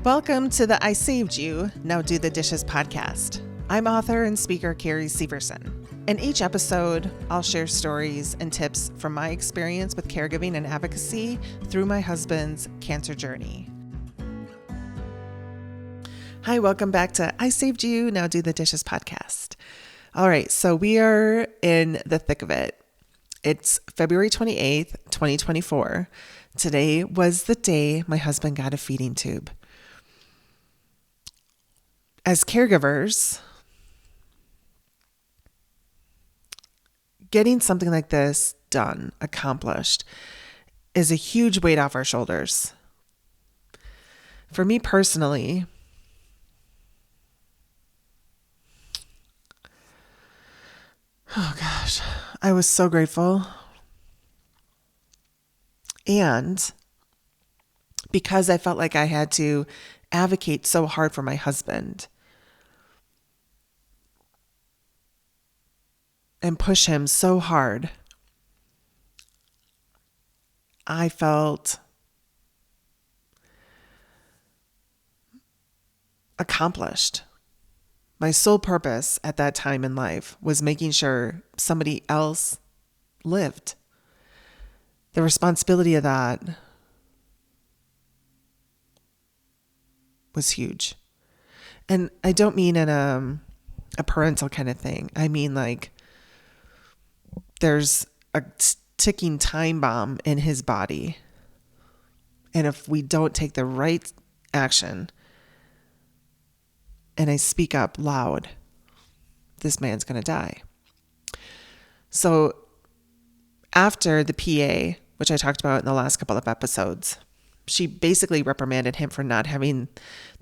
Welcome to the I Saved You, Now Do the Dishes podcast. I'm author and speaker Carrie Severson. In each episode, I'll share stories and tips from my experience with caregiving and advocacy through my husband's cancer journey. Hi, welcome back to I Saved You, Now Do the Dishes podcast. All right, so we are in the thick of it. It's February 28th, 2024. Today was the day my husband got a feeding tube. As caregivers, getting something like this done, accomplished, is a huge weight off our shoulders. For me personally, oh gosh, I was so grateful. And because I felt like I had to advocate so hard for my husband and push him so hard, I felt accomplished. My sole purpose at that time in life was making sure somebody else lived. The responsibility of that was huge. And I don't mean in a parental kind of thing. I mean like there's a ticking time bomb in his body. And if we don't take the right action, and I speak up loud, this man's going to die. So after the PA, which I talked about in the last couple of episodes, she basically reprimanded him for not having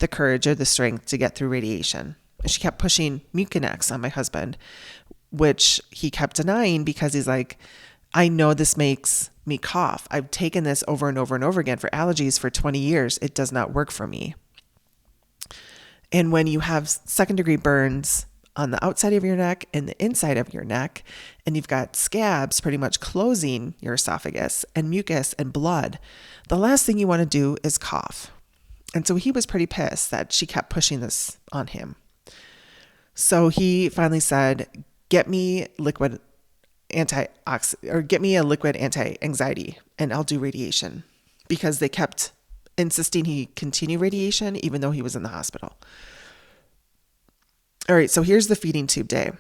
the courage or the strength to get through radiation. She kept pushing Mucinex on my husband, which he kept denying because he's like, I know this makes me cough. I've taken this over and over and over again for allergies for 20 years. It does not work for me. And when you have second-degree burns on the outside of your neck and the inside of your neck, and you've got scabs pretty much closing your esophagus and mucus and blood, the last thing you want to do is cough. And so he was pretty pissed that she kept pushing this on him. So he finally said, get me liquid get me a liquid anti-anxiety and I'll do radiation, because they kept insisting he continue radiation even though he was in the hospital. All right, so here's the feeding tube day.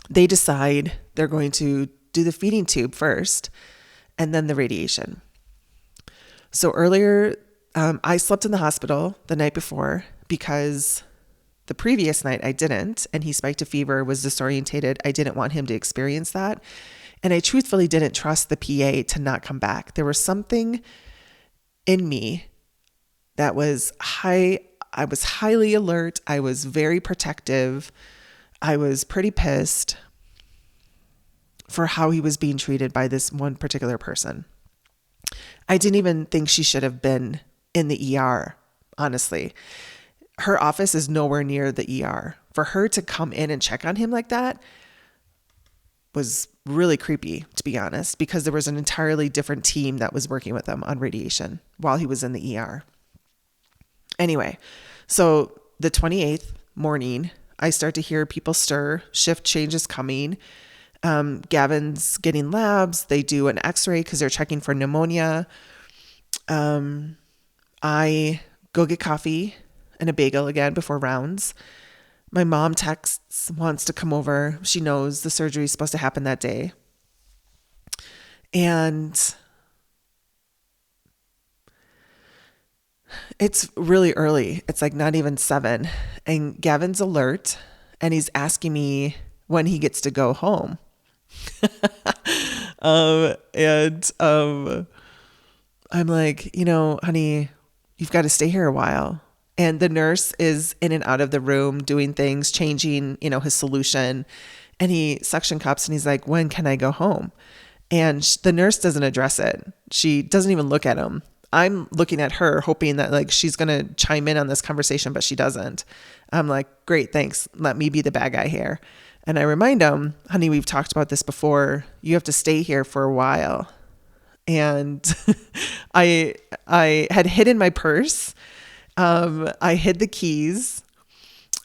They decide they're going to do the feeding tube first and then the radiation. So earlier, I slept in the hospital the night before because the previous night I didn't, and he spiked a fever, was disorientated. I didn't want him to experience that. And I truthfully didn't trust the PA to not come back. There was something in me that was high. I was highly alert. I was very protective. I was pretty pissed for how he was being treated by this one particular person. I didn't even think she should have been in the ER, honestly. Her office is nowhere near the ER. For her to come in and check on him like that was really creepy, to be honest, because there was an entirely different team that was working with him on radiation while he was in the ER. Anyway, so the 28th morning, I start to hear people stir, shift changes coming. Gavin's getting labs. They do an x-ray because they're checking for pneumonia. I go get coffee and a bagel again before rounds. My mom texts, wants to come over. She knows the surgery is supposed to happen that day. And it's really early. It's like not even 7. And Gavin's alert and he's asking me when he gets to go home. I'm like, honey, you've got to stay here a while. And the nurse is in and out of the room doing things, changing, his solution. And he suction cups and he's like, when can I go home? And the nurse doesn't address it. She doesn't even look at him. I'm looking at her hoping that like she's going to chime in on this conversation, but she doesn't. I'm like, great, thanks. Let me be the bad guy here. And I remind him, honey, we've talked about this before. You have to stay here for a while. And I had hidden my purse. I hid the keys.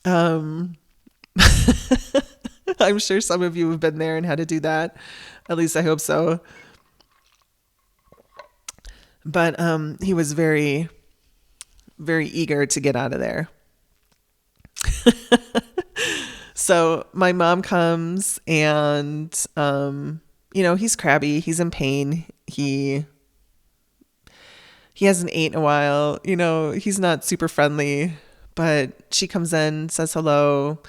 Um, I'm sure some of you have been there and had to do that. At least I hope so. But he was very, very eager to get out of there. So my mom comes and, he's crabby. He's in pain. He hasn't ate in a while. He's not super friendly, but she comes in, says hello,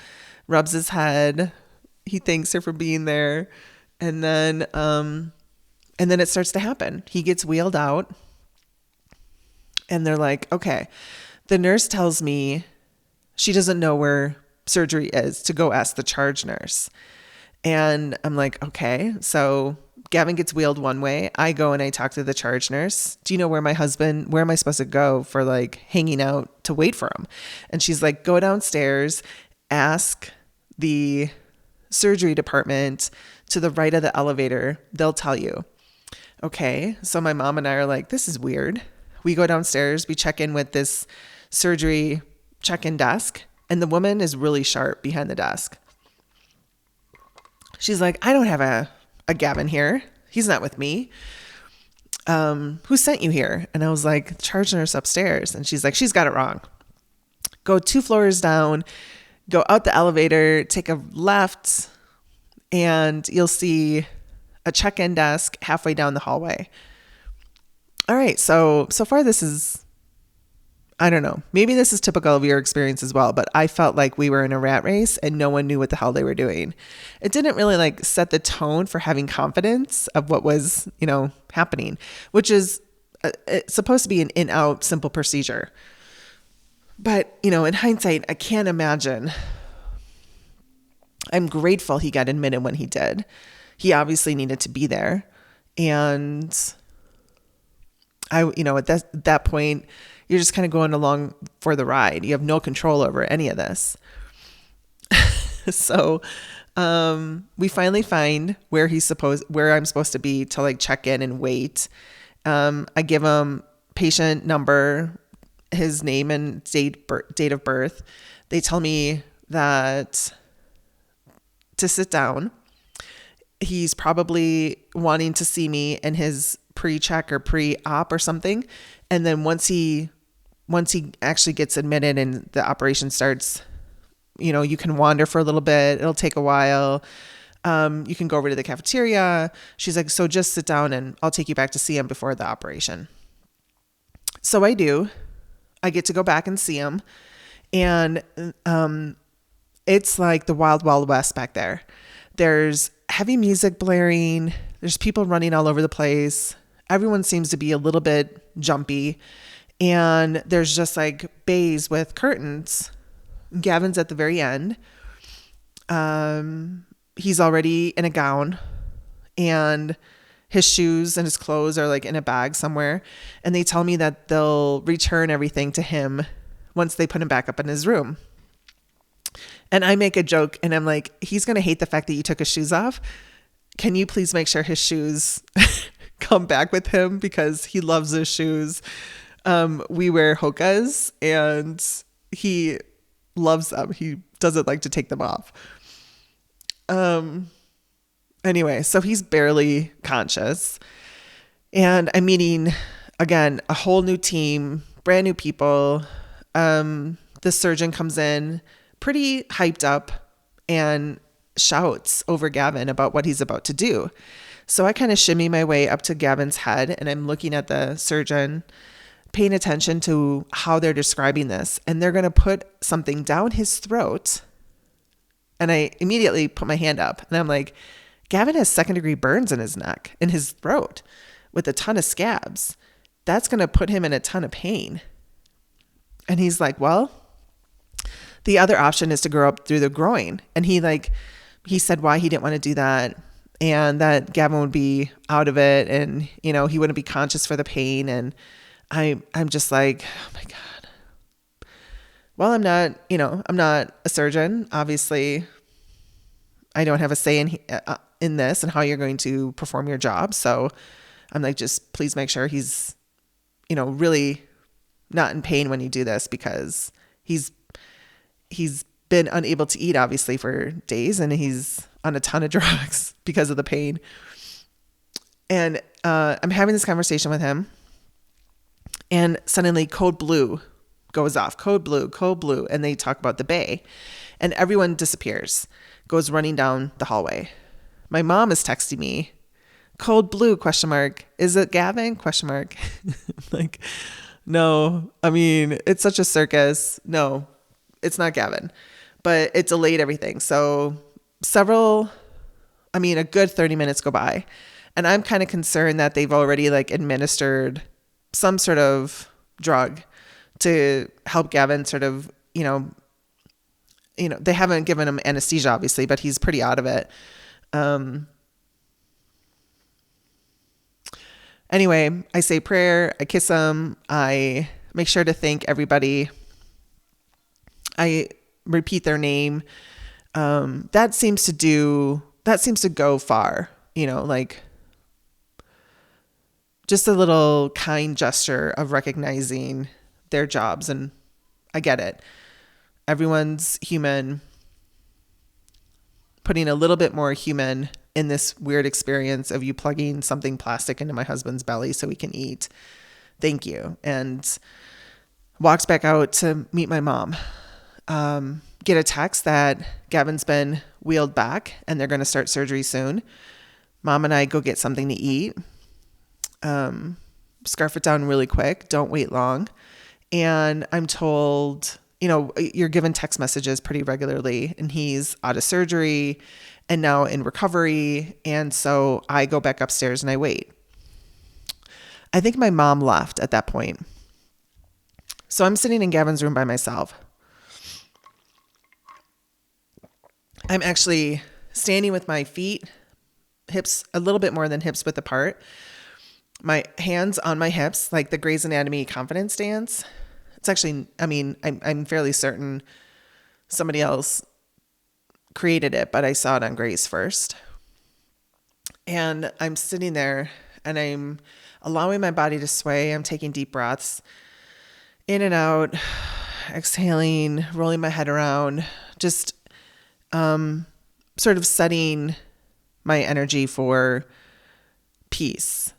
rubs his head. He thanks her for being there. And then it starts to happen. He gets wheeled out and they're like, okay, the nurse tells me she doesn't know where surgery is, to go ask the charge nurse. And I'm like, okay. So Gavin gets wheeled one way. I go and I talk to the charge nurse. Do you know where where am I supposed to go for like hanging out to wait for him? And she's like, go downstairs, ask the surgery department to the right of the elevator. They'll tell you. Okay. So my mom and I are like, this is weird. We go downstairs, we check in with this surgery check-in desk, and the woman is really sharp behind the desk. She's like, I don't have a Gavin here. He's not with me. Who sent you here? And I was like, charge nurse upstairs. And she's like, she's got it wrong. Go 2 floors down, go out the elevator, take a left, and you'll see a check-in desk halfway down the hallway. All right. So far this is, I don't know, maybe this is typical of your experience as well, but I felt like we were in a rat race and no one knew what the hell they were doing. It didn't really like set the tone for having confidence of what was, happening, which is it's supposed to be an in-out simple procedure. But, in hindsight, I can't imagine. I'm grateful he got admitted when he did. He obviously needed to be there. And at that point, you're just kind of going along for the ride. You have no control over any of this. So we finally find where I'm supposed to be to like check in and wait. I give him patient number, his name and date of birth. They tell me that to sit down. He's probably wanting to see me in his pre-check or pre-op or something. And then once he actually gets admitted and the operation starts, you can wander for a little bit. It'll take a while. You can go over to the cafeteria. She's like, so just sit down and I'll take you back to see him before the operation. So I do. I get to go back and see him. And it's like the wild, wild west back there. There's heavy music blaring. There's people running all over the place. Everyone seems to be a little bit jumpy. And there's just like bays with curtains. Gavin's at the very end. He's already in a gown. And his shoes and his clothes are like in a bag somewhere. And they tell me that they'll return everything to him once they put him back up in his room. And I make a joke and I'm like, he's going to hate the fact that you took his shoes off. Can you please make sure his shoes come back with him because he loves his shoes. We wear Hokas and he loves them. He doesn't like to take them off. Anyway, so he's barely conscious. And I'm meeting, again, a whole new team, brand new people. The surgeon comes in pretty hyped up and shouts over Gavin about what he's about to do. So I kind of shimmy my way up to Gavin's head and I'm looking at the surgeon, paying attention to how they're describing this. And they're going to put something down his throat. And I immediately put my hand up and I'm like, Gavin has 2nd-degree burns in his neck, in his throat with a ton of scabs. That's going to put him in a ton of pain. And he's like, well, the other option is to grow up through the groin. And he said why he didn't want to do that and that Gavin would be out of it and, he wouldn't be conscious for the pain. And I'm just like, oh my God. Well, I'm not a surgeon. Obviously, I don't have a say in this and how you're going to perform your job. So I'm like, just please make sure he's, really not in pain when you do this, because he's been unable to eat obviously for days, and he's on a ton of drugs because of the pain. And I'm having this conversation with him, and suddenly code blue goes off. Code blue. And they talk about the bay, and everyone disappears, goes running down the hallway. My mom is texting me, code blue, ? Is it Gavin ? Like, no, I mean, it's such a circus. No, it's not Gavin, but it delayed everything. So a good 30 minutes go by, and I'm kind of concerned that they've already administered some sort of drug to help Gavin sort of, they haven't given him anesthesia obviously, but he's pretty out of it. Anyway, I say prayer, I kiss him, I make sure to thank everybody. I repeat their name. That seems to go far, just a little kind gesture of recognizing their jobs. And I get it. Everyone's human, putting a little bit more human in this weird experience of you plugging something plastic into my husband's belly so he can eat. Thank you. And walks back out to meet my mom. Get a text that Gavin's been wheeled back and they're going to start surgery soon. Mom and I go get something to eat. Scarf it down really quick. Don't wait long. And I'm told, you're given text messages pretty regularly, and he's out of surgery and now in recovery. And so I go back upstairs and I wait. I think my mom left at that point. So I'm sitting in Gavin's room by myself. I'm actually standing with my feet, hips a little bit more than hips width apart. My hands on my hips, like the Grey's Anatomy confidence stance. It's actually, I'm fairly certain somebody else created it, but I saw it on Grey's first. And I'm sitting there and I'm allowing my body to sway. I'm taking deep breaths in and out, exhaling, rolling my head around, just sort of setting my energy for peace,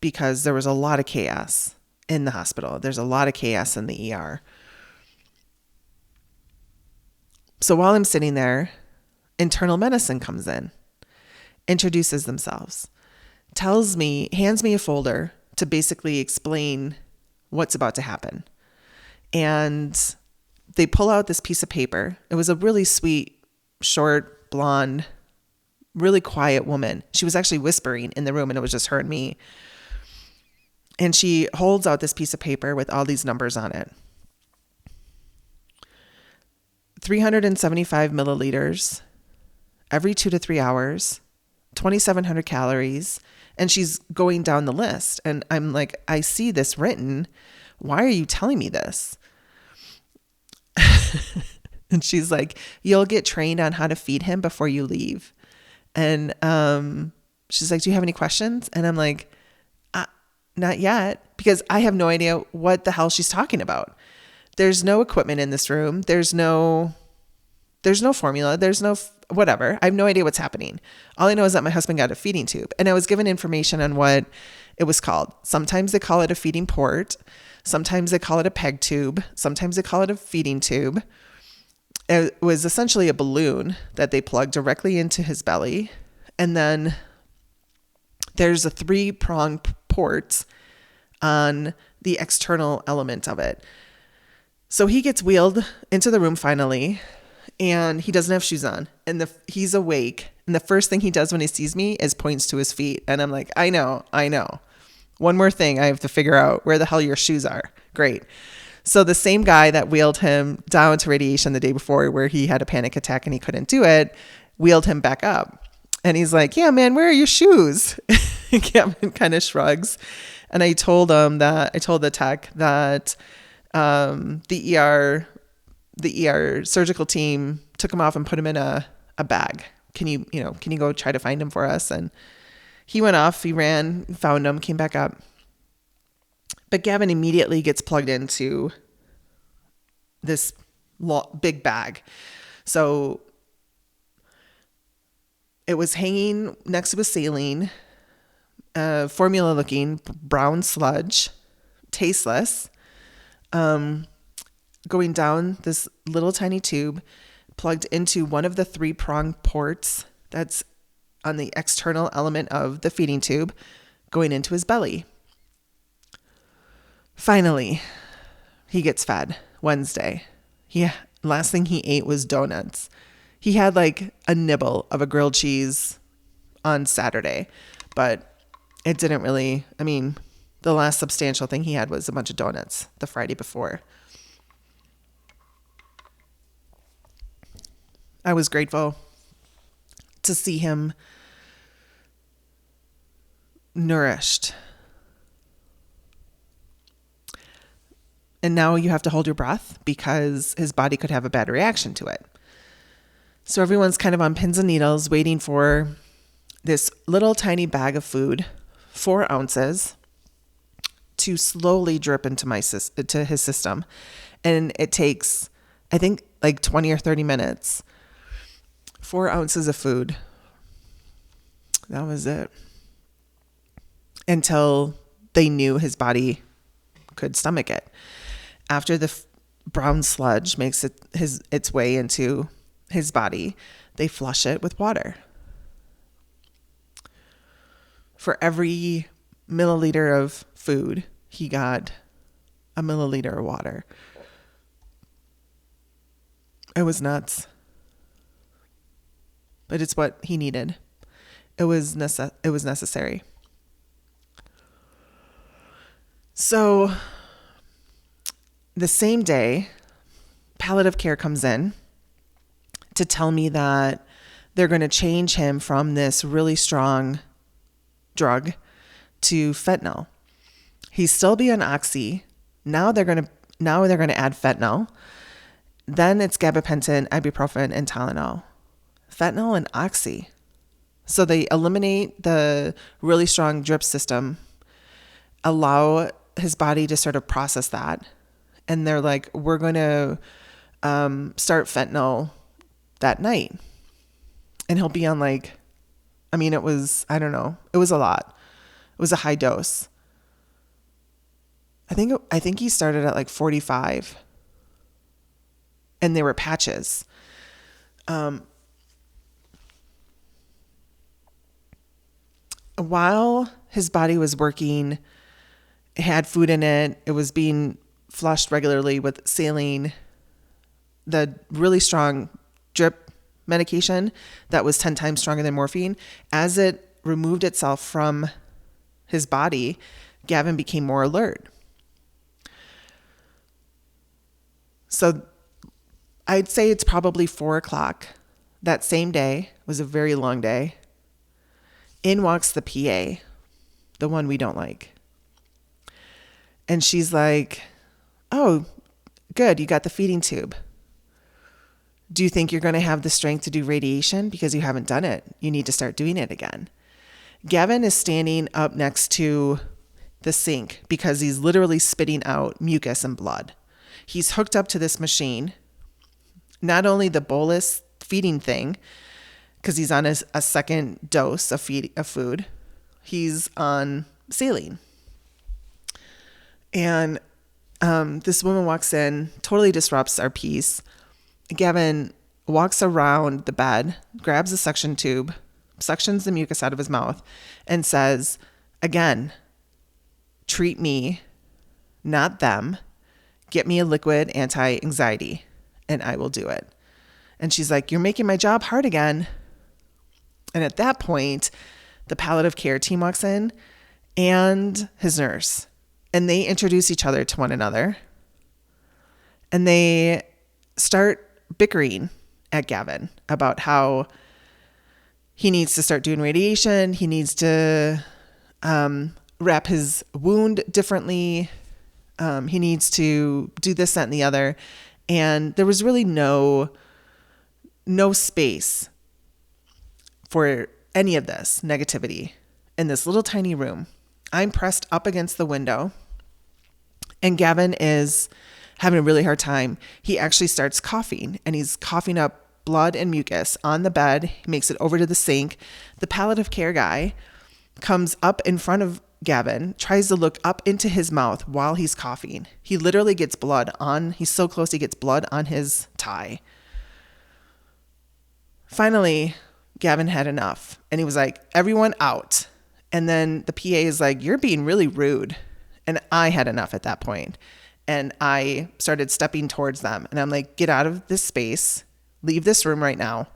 because there was a lot of chaos in the hospital. There's a lot of chaos in the ER. So while I'm sitting there, internal medicine comes in, introduces themselves, hands me a folder to basically explain what's about to happen. And they pull out this piece of paper. It was a really sweet, short, blonde, really quiet woman. She was actually whispering in the room, and it was just her and me. And she holds out this piece of paper with all these numbers on it. 375 milliliters every 2 to 3 hours, 2,700 calories. And she's going down the list. And I'm like, I see this written. Why are you telling me this? And she's like, you'll get trained on how to feed him before you leave. And she's like, do you have any questions? And I'm like, not yet, because I have no idea what the hell she's talking about. There's no equipment in this room. There's no formula. There's no whatever. I have no idea what's happening. All I know is that my husband got a feeding tube, and I was given information on what it was called. Sometimes they call it a feeding port. Sometimes they call it a peg tube. Sometimes they call it a feeding tube. It was essentially a balloon that they plugged directly into his belly. And then there's a 3-pronged port on the external element of it. So he gets wheeled into the room finally, and he doesn't have shoes on, and he's awake. And the first thing he does when he sees me is points to his feet. And I'm like, I know. One more thing I have to figure out, where the hell your shoes are. Great. So the same guy that wheeled him down to radiation the day before, where he had a panic attack and he couldn't do it, wheeled him back up. And he's like, yeah, man, where are your shoes? Kevin kind of shrugs. And I told the tech that the ER surgical team took him off and put him in a bag. Can you go try to find him for us? And He went off, he ran, found him, came back up. But Gavin immediately gets plugged into this big bag. So it was hanging next to a saline, formula looking brown sludge, tasteless, going down this little tiny tube, plugged into one of the 3-prong ports that's on the external element of the feeding tube, going into his belly. Finally, he gets fed Wednesday. Last thing he ate was donuts. He had like a nibble of a grilled cheese on Saturday, but it didn't really, the last substantial thing he had was a bunch of donuts the Friday before. I was grateful to see him nourished. And now you have to hold your breath because his body could have a bad reaction to it. So everyone's kind of on pins and needles waiting for this little tiny bag of food, 4 ounces, to slowly drip into his system. And it takes, I think, like 20 or 30 minutes. 4 ounces of food. That was it. Until they knew his body could stomach it. After the brown sludge makes its way into his body, they flush it with water. For every milliliter of food, he got a milliliter of water. It was nuts. But it's what he needed. It was necessary. So the same day, palliative care comes in to tell me that they're going to change him from this really strong drug to fentanyl. He's still be on oxy. Now they're going to add fentanyl. Then it's gabapentin, ibuprofen, and Tylenol. Fentanyl and oxy. So they eliminate the really strong drip system, allow his body to sort of process that. And they're like, we're going to start fentanyl that night. And he'll be on it was, I don't know. It was a lot. It was a high dose. I think he started at 45. And they were patches. While his body was working, it had food in it. It was being flushed regularly with saline, the really strong drip medication that was 10 times stronger than morphine. As it removed itself from his body, Gavin became more alert. So I'd say it's probably 4:00 that same day. It was a very long day. In walks the PA, the one we don't like. And she's like, oh, good, you got the feeding tube. Do you think you're going to have the strength to do radiation? Because you haven't done it. You need to start doing it again. Gavin is standing up next to the sink because he's literally spitting out mucus and blood. He's hooked up to this machine, not only the bolus feeding thing, because he's on a second dose of food. He's on saline. And this woman walks in, totally disrupts our peace. Gavin walks around the bed, grabs a suction tube, suctions the mucus out of his mouth, and says, again, treat me, not them. Get me a liquid anti-anxiety, and I will do it. And she's like, you're making my job hard again. And at that point, the palliative care team walks in and his nurse. And they introduce each other to one another. And they start bickering at Gavin about how he needs to start doing radiation. He needs to wrap his wound differently. He needs to do this, that, and the other. And there was really no space for any of this negativity in this little tiny room. I'm pressed up against the window, and Gavin is having a really hard time. He actually starts coughing, and he's coughing up blood and mucus on the bed. He makes it over to the sink. The palliative care guy comes up in front of Gavin, tries to look up into his mouth while he's coughing. He literally gets he's so close, he gets blood on his tie. Finally, Gavin had enough, and he was like, everyone out. And then the PA is like, you're being really rude. And I had enough at that point. And I started stepping towards them. And I'm like, get out of this space. Leave this room right now.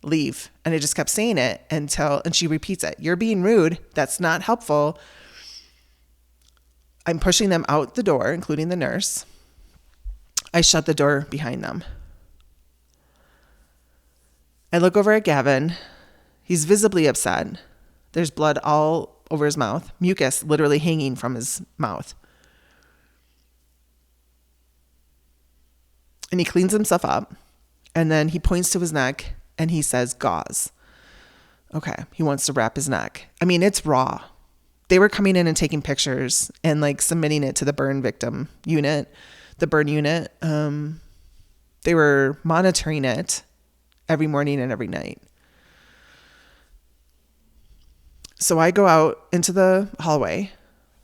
Leave. And I just kept saying it and she repeats it. You're being rude. That's not helpful. I'm pushing them out the door, including the nurse. I shut the door behind them. I look over at Gavin. He's visibly upset. There's blood all over his mouth, mucus literally hanging from his mouth. And he cleans himself up, and then he points to his neck and he says, gauze. Okay, he wants to wrap his neck. I mean, it's raw. They were coming in and taking pictures and like submitting it to the burn victim unit, the burn unit. They were monitoring it every morning and every night. So I go out into the hallway.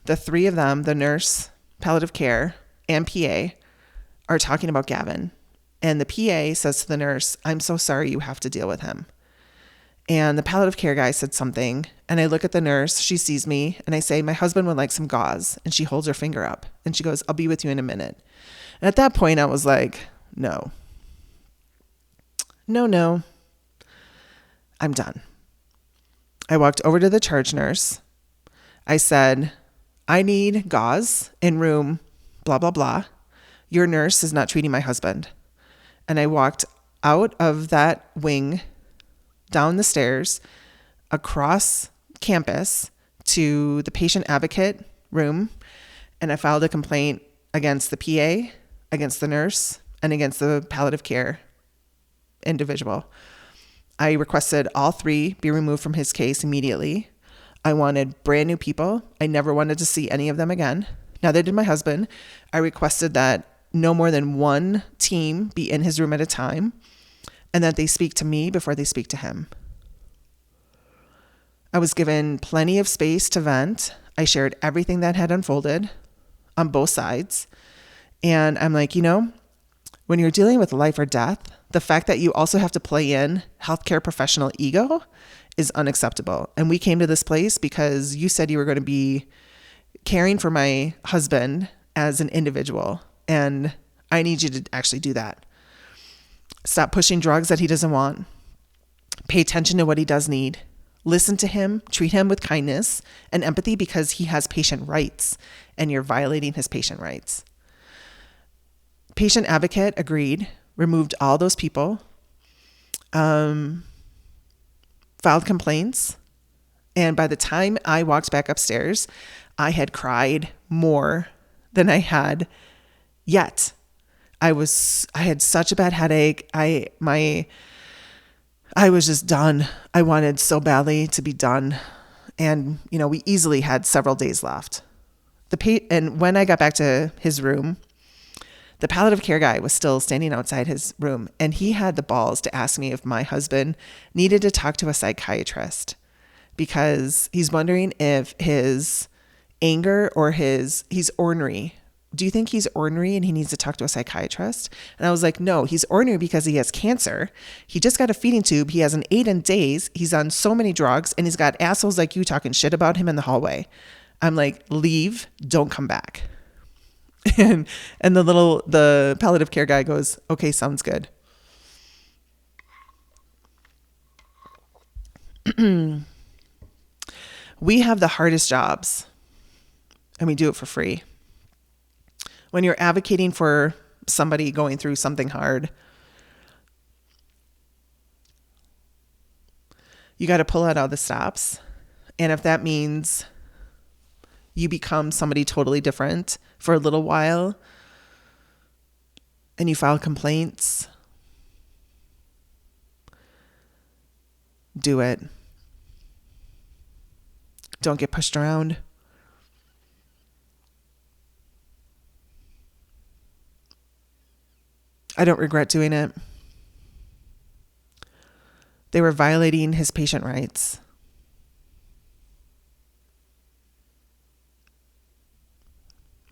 The three of them, the nurse, palliative care, and PA, are talking about Gavin. And the PA says to the nurse, I'm so sorry you have to deal with him. And the palliative care guy said something. And I look at the nurse. She sees me. And I say, my husband would like some gauze. And she holds her finger up. And she goes, I'll be with you in a minute. And at that point, I was like, no. I'm done. I walked over to the charge nurse. I said, I need gauze in room blah, blah, blah. Your nurse is not treating my husband. And I walked out of that wing, down the stairs, across campus to the patient advocate room. And I filed a complaint against the PA, against the nurse, and against the palliative care individual. I requested all three be removed from his case immediately. I wanted brand new people. I never wanted to see any of them again. Neither did my husband. I requested that no more than one team be in his room at a time, and that they speak to me before they speak to him. I was given plenty of space to vent. I shared everything that had unfolded on both sides. And I'm like, when you're dealing with life or death, the fact that you also have to play in healthcare professional ego is unacceptable. And we came to this place because you said you were going to be caring for my husband as an individual. And I need you to actually do that. Stop pushing drugs that he doesn't want. Pay attention to what he does need. Listen to him, treat him with kindness and empathy because he has patient rights and you're violating his patient rights. Patient advocate agreed, removed all those people, filed complaints. And by the time I walked back upstairs, I had cried more than I had yet. I had such a bad headache. I was just done. I wanted so badly to be done. And, we easily had several days left. And when I got back to his room, the palliative care guy was still standing outside his room, and he had the balls to ask me if my husband needed to talk to a psychiatrist because he's wondering if his anger or he's ornery. Do you think he's ornery and he needs to talk to a psychiatrist? And I was like, no, he's ornery because he has cancer. He just got a feeding tube. He has an 8 in days. He's on so many drugs, and he's got assholes like you talking shit about him in the hallway. I'm like, leave, don't come back. And the palliative care guy goes, okay, sounds good. We have the hardest jobs, and we do it for free. When you're advocating for somebody going through something hard, you got to pull out all the stops. And if that means you become somebody totally different for a little while and you file complaints, do it. Don't get pushed around. I don't regret doing it. They were violating his patient rights.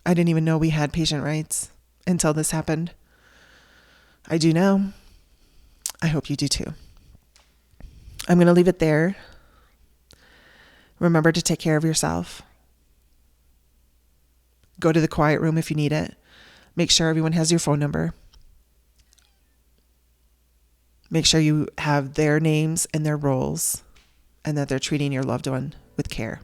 I didn't even know we had patient rights until this happened. I do now. I hope you do too. I'm going to leave it there. Remember to take care of yourself. Go to the quiet room if you need it. Make sure everyone has your phone number. Make sure you have their names and their roles and that they're treating your loved one with care.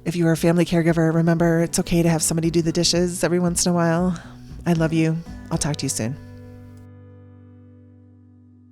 If you are a family caregiver, remember it's okay to have somebody do the dishes every once in a while. I love you. I'll talk to you soon.